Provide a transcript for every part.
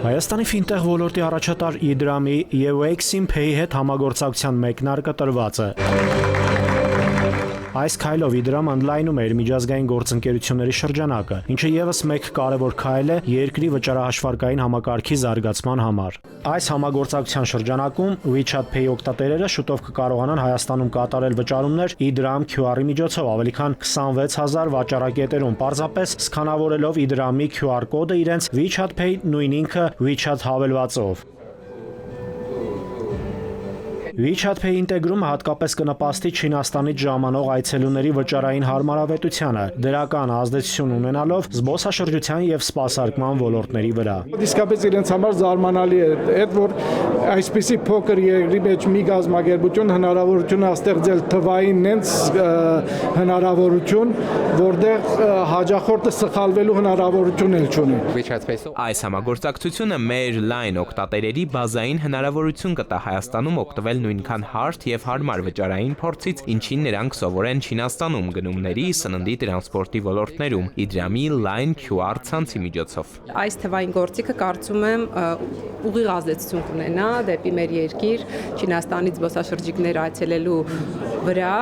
Հայաստանի ֆինտեխ ոլորտի առաջատար Իդրամի եւ Exim-Pay-ի հետ համագործակցության մեկնարկը տրված է։ Այս քայլով Իդրամը ընդլայնում է իր միջազգային գործընկերությունների շրջանակը, ինչը ևս մեկ կարևոր քայլ է երկրի վճարահաշվարկային համակարգի զարգացման համար։ Այս համագործակցության շրջանակում WeChat Pay օգտատերերը շուտով կկարողանան Հայաստանում կատարել վճարումներ Իդրամ QR-ի միջոցով ավելի քան 26,000 վաճառակետերում, պարզապես սկանավորելով Իդրամի QR կոդը իրենց WeChat Pay նույն ինքը WeChat հավելվածով։ WeChat Pay ինտեգրումը հատկապես կնպաստի Չինաստանից ժամանող այցելուների վճարային հարմարավետությանը, դրական ազդեցություն ունենալով զբոսաշրջության եւ սպասարկման ոլորտների վրա։ Իսկապես իրենց համար զարմանալի է, այդ որ այսպիսի փոքր երկրի մեջ մի գազམ་ագերբություն հնարավորություն է ստեղծել թվային նենց հնարավորություն, որտեղ հաջախորդը սխալվելու հնարավորություն էլ չունի։ Այս համագործակցությունը մեր լայն օգտատերերի բազային հնարավորություն կտա Հայաստանում օգտվել նույնքան հարթ եւ հարմար վճարային փորձից, ինչին նրանք սովոր են Չինաստանում գնումների, սննդի տրանսպորտի ոլորտներում, Իդրամի լայն QR ցանցի միջոցով։ Այս թվային գործիքը կարծում եմ ուղիղ ազդեցություն կունենա դեպի մեր երկիր, Չինաստանից զբոսաշրջիկներ այցելելու վրա։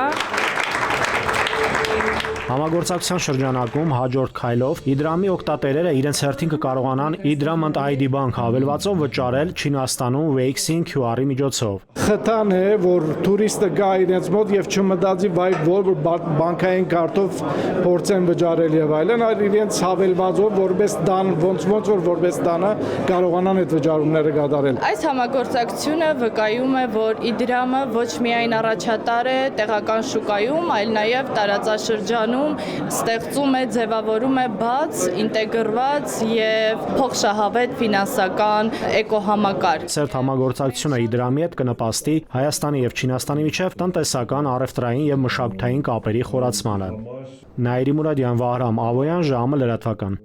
Համագործակցության շրջանակում հաջորդ քայլով Իդրամի օգտատերերը իրենց հերթին կկարողանան Իդրամ ID բանկ հավելվածով վճարել Չինաստանում Weixin QR-ի միջոցով։ Խթան է, որ տուրիստը գա իրենց մոտ եւ չմտածի որ բանկային կարտով փորձեն վճարել եւ այլն, այլ իրենց հավելվածով որպես դան ոնց որ որպես դանը կարողանան այդ վճարումները կատարել։ Այս համագործակցությունը վկայում է, որ Իդրամը ոչ միայն առաջատար է տեղական շուկայում, այլ նաեւ տարածաշրջանում ստեղծում է, ձևավորում է բաց, ինտեգրված եւ փոխշահավետ ֆինանսական էկոհամակարգ։ Սերտ համագործակցությունը Իդրամի հետ կնպաստի Հայաստանի եւ Չինաստանի միջև տնտեսական, առևտրային եւ մշակութային կապերի խորացմանը։ Նաիրի Մուրադյան, Վահրամ Ավոյան, ժամը լրատվական։